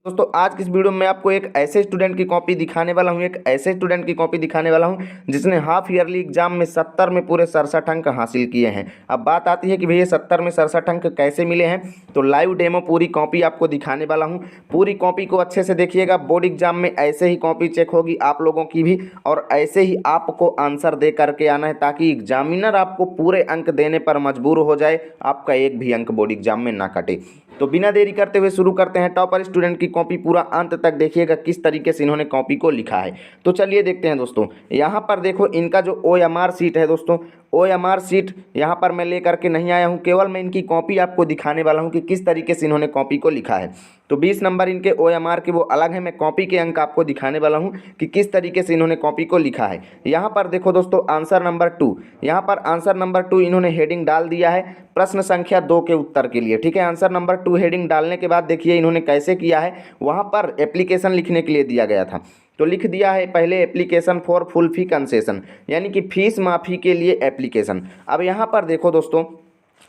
दोस्तों आज की इस वीडियो में आपको एक ऐसे स्टूडेंट की कॉपी दिखाने वाला हूँ जिसने हाफ ईयरली एग्जाम में 70 में पूरे 67 अंक हासिल किए हैं। अब बात आती है कि भैया 70 में 67 अंक कैसे मिले हैं, तो लाइव डेमो पूरी कॉपी आपको दिखाने वाला हूँ। पूरी कॉपी को अच्छे से देखिएगा। बोर्ड एग्जाम में ऐसे ही कॉपी चेक होगी आप लोगों की भी, और ऐसे ही आपको आंसर दे करके आना है ताकि एग्जामिनर आपको पूरे अंक देने पर मजबूर हो जाए, आपका एक भी अंक बोर्ड एग्जाम में ना कटे। तो बिना देरी करते हुए शुरू करते हैं। टॉपर स्टूडेंट की कॉपी पूरा अंत तक देखिएगा किस तरीके से इन्होंने कॉपी को लिखा है। तो चलिए देखते हैं दोस्तों। यहाँ पर देखो इनका जो OMR सीट है दोस्तों, OMR सीट यहाँ पर मैं लेकर के नहीं आया हूँ, केवल मैं इनकी कॉपी आपको दिखाने वाला हूँ कि किस तरीके से इन्होंने कॉपी को लिखा है। तो 20 नंबर इनके OMR के वो अलग है, मैं कॉपी के अंक आपको दिखाने वाला हूँ कि किस तरीके से इन्होंने कॉपी को लिखा है। यहाँ पर देखो दोस्तों आंसर नंबर 2, यहाँ पर आंसर नंबर 2 इन्होंने हेडिंग डाल दिया है प्रश्न संख्या 2 के उत्तर के लिए। ठीक है, आंसर नंबर 2 हेडिंग डालने के बाद देखिए इन्होंने कैसे किया है। वहाँ पर एप्लीकेशन लिखने के लिए दिया गया था, तो लिख दिया है पहले application for full fee concession, यानी कि फीस माफ़ी के लिए एप्लीकेशन। अब यहाँ पर देखो दोस्तों,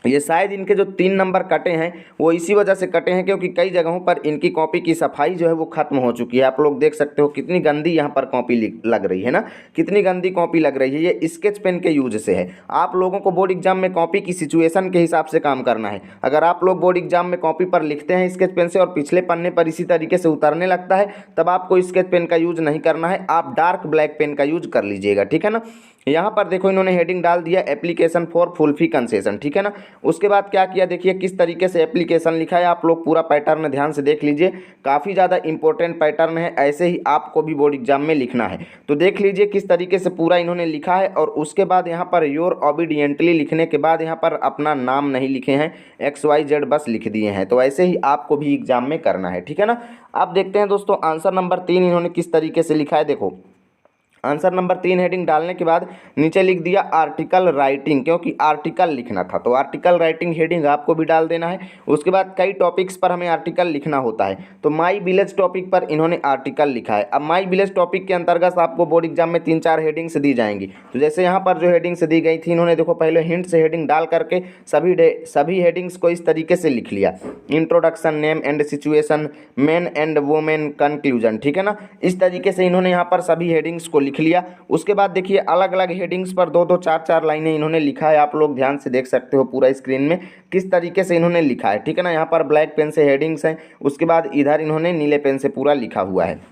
ये शायद इनके जो 3 नंबर कटे हैं वो इसी वजह से कटे हैं क्योंकि कई जगहों पर इनकी कॉपी की सफाई जो है वो खत्म हो चुकी है। आप लोग देख सकते हो कितनी गंदी यहाँ पर कॉपी लग रही है ना, कितनी गंदी कॉपी लग रही है। ये स्केच पेन के यूज से है। आप लोगों को बोर्ड एग्जाम में कॉपी की सिचुएशन के हिसाब से काम करना है। अगर आप लोग बोर्ड एग्जाम में कॉपी पर लिखते हैं स्केच पेन से और पिछले पन्ने पर इसी तरीके से उतरने लगता है, तब आपको स्केच पेन का यूज नहीं करना है, आप डार्क ब्लैक पेन का यूज कर लीजिएगा। ठीक है ना। यहाँ पर देखो इन्होंने हेडिंग डाल दिया application for full fee concession. ठीक है ना। उसके बाद क्या किया देखिए किस तरीके से एप्लीकेशन लिखा है। आप लोग पूरा पैटर्न ध्यान से देख लीजिए, काफ़ी ज़्यादा इंपॉर्टेंट पैटर्न है, ऐसे ही आपको भी बोर्ड एग्जाम में लिखना है। तो देख लीजिए किस तरीके से पूरा इन्होंने लिखा है। और उसके बाद यहाँ पर योर ओबीडियंटली लिखने के बाद यहाँ पर अपना नाम नहीं लिखे हैं, XYZ बस लिख दिए हैं। तो ऐसे ही आपको भी एग्जाम में करना है। ठीक है ना। अब देखते हैं दोस्तों आंसर नंबर 3 इन्होंने किस तरीके से लिखा है। देखो आंसर नंबर 3 हेडिंग डालने के बाद नीचे लिख दिया आर्टिकल राइटिंग, क्योंकि आर्टिकल लिखना था तो आर्टिकल राइटिंग हेडिंग आपको भी डाल देना है। उसके बाद कई टॉपिक्स पर हमें आर्टिकल लिखना होता है, तो माई विलेज टॉपिक पर इन्होंने आर्टिकल लिखा है। अब माई विलेज टॉपिक के अंतर्गत आपको बोर्ड एग्जाम में 3-4 हेडिंग्स दी जाएंगी। तो जैसे यहाँ पर जो हेडिंग्स दी गई थी, इन्होंने देखो पहले हिंट से हेडिंग डाल करके सभी हेडिंग्स को इस तरीके से लिख लिया। Introduction, name and situation, main and women, conclusion. ठीक है ना। इस तरीके से इन्होंने यहाँ पर सभी हेडिंग्स को लिख लिया। उसके बाद देखिए अलग अलग हेडिंग्स पर 2-2, 4-4 लाइनें इन्होंने लिखा है। आप लोग ध्यान से देख सकते हो पूरा स्क्रीन में किस तरीके से इन्होंने लिखा है। ठीक है ना। यहाँ पर ब्लैक पेन से हेडिंग्स हैं, उसके बाद इधर इन्होंने नीले पेन से पूरा लिखा हुआ है।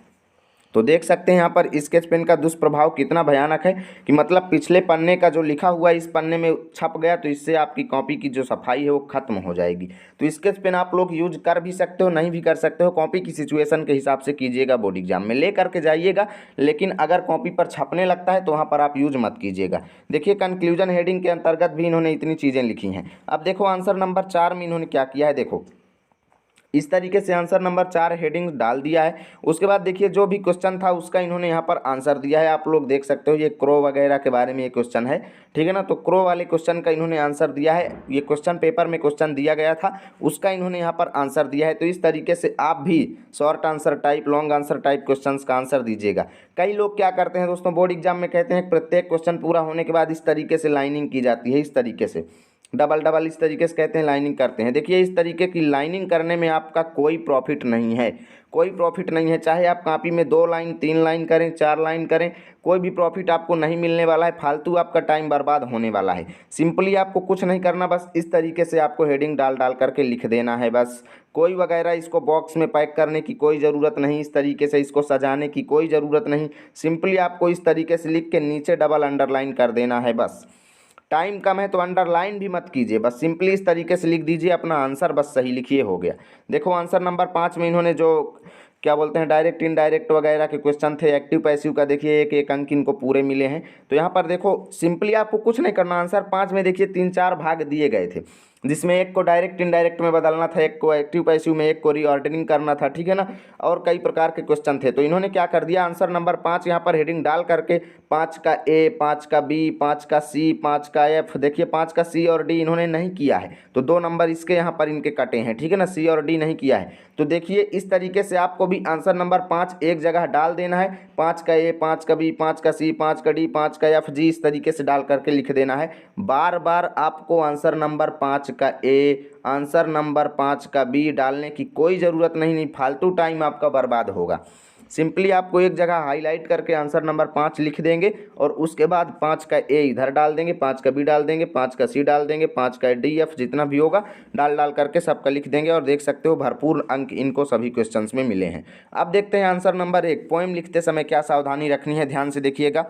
तो देख सकते हैं यहाँ पर स्केच पेन का दुष्प्रभाव कितना भयानक है कि मतलब पिछले पन्ने का जो लिखा हुआ है इस पन्ने में छप गया, तो इससे आपकी कॉपी की जो सफाई है वो खत्म हो जाएगी। तो स्केच पेन आप लोग यूज कर भी सकते हो, नहीं भी कर सकते हो, कॉपी की सिचुएशन के हिसाब से कीजिएगा। बोर्ड एग्जाम में ले करके जाइएगा, लेकिन अगर कॉपी पर छपने लगता है तो वहाँ पर आप यूज मत कीजिएगा। देखिए कंक्लूजन हेडिंग के अंतर्गत भी इन्होंने इतनी चीज़ें लिखी हैं। अब देखो आंसर नंबर 4 में इन्होंने क्या किया है। देखो इस तरीके से आंसर नंबर 4 हेडिंग डाल दिया है। उसके बाद देखिए जो भी क्वेश्चन था उसका इन्होंने यहाँ पर आंसर दिया है। आप लोग देख सकते हो ये क्रो वगैरह के बारे में ये क्वेश्चन है। ठीक है ना। तो क्रो वाले क्वेश्चन का इन्होंने आंसर दिया है। ये क्वेश्चन पेपर में क्वेश्चन दिया गया था, उसका इन्होंने यहाँ पर आंसर दिया है। तो इस तरीके से आप भी short answer type, long answer type question का आंसर दीजिएगा। कई लोग क्या करते हैं दोस्तों, बोर्ड एग्जाम में कहते हैं प्रत्येक क्वेश्चन पूरा होने के बाद इस तरीके से लाइनिंग की जाती है, इस तरीके से डबल डबल इस तरीके से कहते हैं लाइनिंग करते हैं। देखिए इस तरीके की लाइनिंग करने में आपका कोई प्रॉफिट नहीं है, कोई प्रॉफिट नहीं है। चाहे आप कॉपी में 2 लाइन 3 लाइन करें, 4 लाइन करें, कोई भी प्रॉफिट आपको नहीं मिलने वाला है, फालतू आपका टाइम बर्बाद होने वाला है। सिंपली आपको कुछ नहीं करना, बस इस तरीके से आपको हेडिंग डाल डाल करके लिख देना है बस। कोई वगैरह इसको बॉक्स में पैक करने की कोई ज़रूरत नहीं, इस तरीके से इसको सजाने की कोई ज़रूरत नहीं। सिंपली आपको इस तरीके से लिख के नीचे डबल अंडरलाइन कर देना है बस। टाइम कम है तो अंडरलाइन भी मत कीजिए, बस सिंपली इस तरीके से लिख दीजिए अपना आंसर, बस सही लिखिए, हो गया। देखो आंसर नंबर 5 में इन्होंने जो क्या बोलते हैं डायरेक्ट इनडायरेक्ट वगैरह के क्वेश्चन थे, एक्टिव पैसिव का देखिए एक एक अंक इनको पूरे मिले हैं। तो यहाँ पर देखो सिंपली आपको कुछ नहीं करना। आंसर 5 में देखिए 3-4 भाग दिए गए थे, जिसमें एक को डायरेक्ट इनडायरेक्ट में बदलना था, एक को एक्टिव पैसिव में, एक को रीऑर्डरिंग करना था। ठीक है ना। और कई प्रकार के क्वेश्चन थे। तो इन्होंने क्या कर दिया, आंसर नंबर 5 यहाँ पर हेडिंग डाल करके 5 का ए, 5 का बी, 5 का सी, 5 का एफ, देखिए 5 का सी और डी इन्होंने नहीं किया है, तो 2 नंबर इसके यहाँ पर इनके कटे हैं। ठीक है ना। सी और डी नहीं किया है। तो देखिए इस तरीके से आपको भी आंसर नंबर 5 एक जगह डाल देना है। 5 का ए, 5 का बी, 5 का सी, 5 का डी, 5 का एफ जी, इस तरीके से डाल करके लिख देना है। बार बार आपको आंसर नंबर 5 का ए, आंसर नंबर 5 का बी डालने की कोई ज़रूरत नहीं, फालतू टाइम आपका बर्बाद होगा। सिंपली आपको एक जगह हाईलाइट करके आंसर नंबर 5 लिख देंगे और उसके बाद 5 का ए इधर डाल देंगे, 5 का बी डाल देंगे, 5 का सी डाल देंगे, 5 का डी एफ जितना भी होगा डाल करके सबका लिख देंगे और देख सकते हो भरपूर अंक इनको सभी क्वेश्चंस में मिले हैं। अब देखते हैं आंसर नंबर 1। पोएम लिखते समय क्या सावधानी रखनी है, ध्यान से देखिएगा।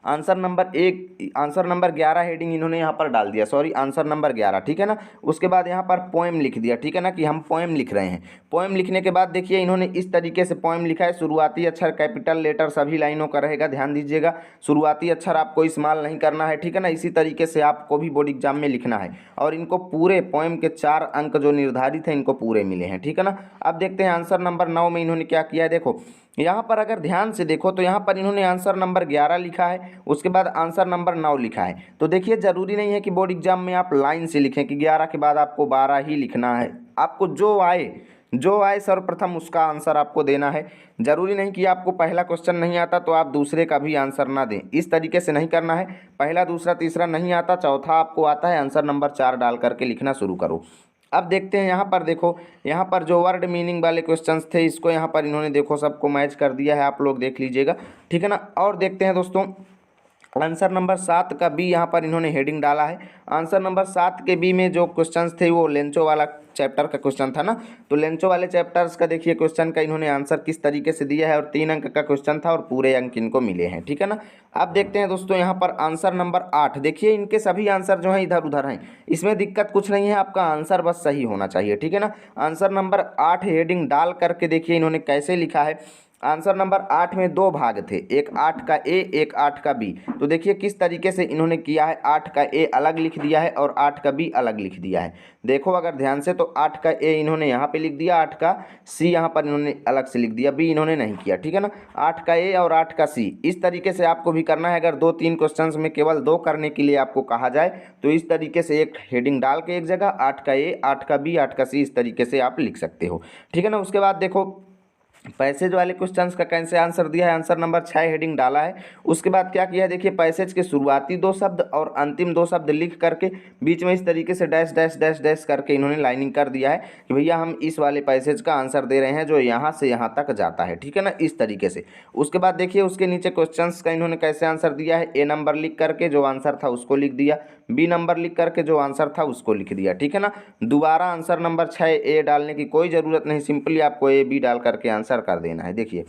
आंसर नंबर 11 हेडिंग इन्होंने यहाँ पर डाल दिया, सॉरी आंसर नंबर 11, ठीक है ना। उसके बाद यहाँ पर पोएम लिख दिया, ठीक है ना, कि हम पोएम लिख रहे हैं। पोएम लिखने के बाद देखिए इन्होंने इस तरीके से पोएम लिखा है। शुरुआती अक्षर कैपिटल लेटर सभी लाइनों का रहेगा, ध्यान दीजिएगा। शुरुआती अक्षर आपको इस्तेमाल नहीं करना है, ठीक है ना। इसी तरीके से आपको भी बोर्ड एग्जाम में लिखना है और इनको पूरे पोएम के 4 अंक जो निर्धारित हैं इनको पूरे मिले हैं, ठीक है ना। अब देखते हैं आंसर नंबर 9 में इन्होंने क्या किया है। देखो यहाँ पर अगर ध्यान से देखो तो यहाँ पर इन्होंने आंसर नंबर 11 लिखा है, उसके बाद आंसर नंबर 9 लिखा है। तो देखिए ज़रूरी नहीं है कि बोर्ड एग्जाम में आप लाइन से लिखें कि 11 के बाद आपको 12 ही लिखना है। आपको जो आए सर्वप्रथम उसका आंसर आपको देना है। ज़रूरी नहीं कि आपको पहला क्वेश्चन नहीं आता तो आप दूसरे का भी आंसर ना दें, इस तरीके से नहीं करना है। पहला दूसरा तीसरा नहीं आता, चौथा आपको आता है, आंसर नंबर 4 डाल करके लिखना शुरू करो। अब देखते हैं यहाँ पर, देखो यहाँ पर जो वर्ड मीनिंग वाले क्वेश्चंस थे इसको यहाँ पर इन्होंने देखो सबको मैच कर दिया है, आप लोग देख लीजिएगा, ठीक है ना। और देखते हैं दोस्तों आंसर नंबर 7 का बी यहाँ पर इन्होंने हेडिंग डाला है। आंसर नंबर 7 के बी में जो क्वेश्चंस थे वो लेंचो वाला चैप्टर का क्वेश्चन था ना, तो लेंचो वाले चैप्टर्स का देखिए क्वेश्चन का इन्होंने आंसर किस तरीके से दिया है और 3 अंक का क्वेश्चन था और पूरे अंक इनको मिले हैं, ठीक है ना। अब देखते हैं दोस्तों यहाँ पर आंसर नंबर 8, देखिए इनके सभी आंसर जो हैं इधर उधर हैं, इसमें दिक्कत कुछ नहीं है, आपका आंसर बस सही होना चाहिए, ठीक है ना। आंसर नंबर 8 हेडिंग डाल करके देखिए इन्होंने कैसे लिखा है। आंसर नंबर 8 में 2 भाग थे, एक 8 का ए, एक 8 का बी। तो देखिए किस तरीके से इन्होंने किया है, 8 का ए अलग लिख दिया है और 8 का बी अलग लिख दिया है। देखो अगर ध्यान से तो 8 का ए इन्होंने यहाँ पे लिख दिया, 8 का सी यहाँ पर इन्होंने अलग से लिख दिया, बी इन्होंने नहीं किया, ठीक है ना। 8 का ए और 8 का सी इस तरीके से आपको भी करना है। अगर 2-3 क्वेश्चन में केवल 2 करने के लिए आपको कहा जाए तो इस तरीके से एक हेडिंग डाल के एक जगह 8 का ए, 8 का बी, 8 का सी इस तरीके से आप लिख सकते हो, ठीक है ना। उसके बाद देखो पैसेज वाले क्वेश्चंस का कैसे आंसर दिया है, आंसर नंबर 6 हेडिंग डाला है। उसके बाद क्या किया है, देखिए पैसेज के शुरुआती 2 शब्द और अंतिम 2 शब्द लिख करके बीच में इस तरीके से डैश डैश डैश डैश करके इन्होंने लाइनिंग कर दिया है कि भैया हम इस वाले पैसेज का आंसर दे रहे हैं जो यहाँ से यहाँ तक जाता है, ठीक है ना, इस तरीके से। उसके बाद देखिए उसके नीचे क्वेश्चंस का इन्होंने कैसे आंसर दिया है, ए नंबर लिख करके जो आंसर था उसको लिख दिया, बी नंबर लिख करके जो आंसर था उसको लिख दिया, ठीक है ना। दोबारा आंसर नंबर 6 ए डालने की कोई ज़रूरत नहीं, सिंपली आपको ए बी डाल करके आंसर कर देना है। देखिए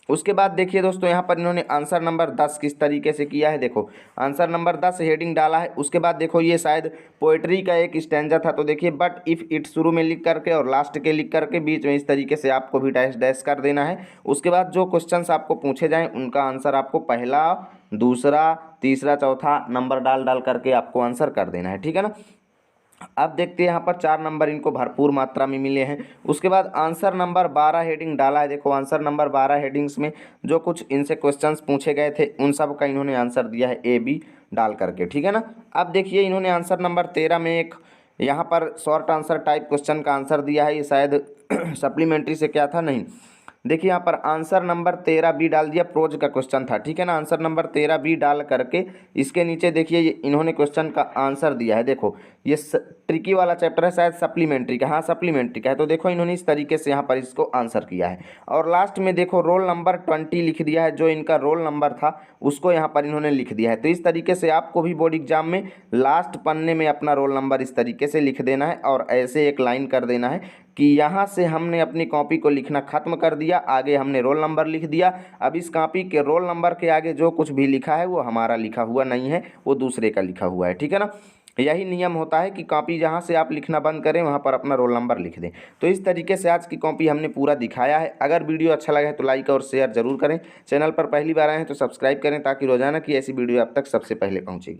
उसके बाद देखिए दोस्तों यहाँ पर इन्होंने आंसर नंबर 10 किस तरीके से किया है। देखो आंसर नंबर 10 हेडिंग डाला है। उसके बाद देखो ये शायद पोएट्री का एक स्टैंजा था, तो देखिए बट इफ़ इट शुरू में लिख करके और लास्ट के लिख करके बीच में इस तरीके से आपको भी डैश डैश कर देना है। उसके बाद जो क्वेश्चंस आपको पूछे जाएँ उनका आंसर आपको पहला, दूसरा, तीसरा, चौथा नंबर डाल करके आपको आंसर कर देना है, ठीक है ना। अब देखते हैं यहाँ पर 4 नंबर इनको भरपूर मात्रा में मिले हैं। उसके बाद आंसर नंबर 12 हेडिंग डाला है। देखो आंसर नंबर 12 हेडिंग्स में जो कुछ इनसे क्वेश्चंस पूछे गए थे उन सब का इन्होंने आंसर दिया है ए बी डाल करके, ठीक है ना। अब देखिए इन्होंने आंसर नंबर 13 में एक यहाँ पर शॉर्ट आंसर टाइप क्वेश्चन का आंसर दिया है, ये शायद सप्लीमेंट्री से क्या था, नहीं, देखिए यहाँ पर आंसर नंबर 13 बी डाल दिया, प्रोज का क्वेश्चन था, ठीक है ना। आंसर नंबर 13 बी डाल करके इसके नीचे देखिए इन्होंने क्वेश्चन का आंसर दिया है। देखो ये ट्रिकी वाला चैप्टर है, शायद सप्लीमेंट्री का, हाँ सप्लीमेंट्री का है, तो देखो इन्होंने इस तरीके से यहाँ पर इसको आंसर किया है। और लास्ट में देखो रोल नंबर 20 लिख दिया है, जो इनका रोल नंबर था उसको यहाँ पर इन्होंने लिख दिया है। तो इस तरीके से आपको भी बोर्ड एग्जाम में लास्ट पन्ने में अपना रोल नंबर इस तरीके से लिख देना है और ऐसे एक लाइन कर देना है कि यहाँ से हमने अपनी कॉपी को लिखना ख़त्म कर दिया, आगे हमने रोल नंबर लिख दिया। अब इस कॉपी के रोल नंबर के आगे जो कुछ भी लिखा है वो हमारा लिखा हुआ नहीं है, वो दूसरे का लिखा हुआ है, ठीक है ना। यही नियम होता है कि कॉपी जहाँ से आप लिखना बंद करें वहाँ पर अपना रोल नंबर लिख दें। तो इस तरीके से आज की कॉपी हमने पूरा दिखाया है। अगर वीडियो अच्छा लगा है तो लाइक और शेयर जरूर करें। चैनल पर पहली बार आए हैं तो सब्सक्राइब करें ताकि रोजाना की ऐसी वीडियो आप तक सबसे पहले पहुँचेगी।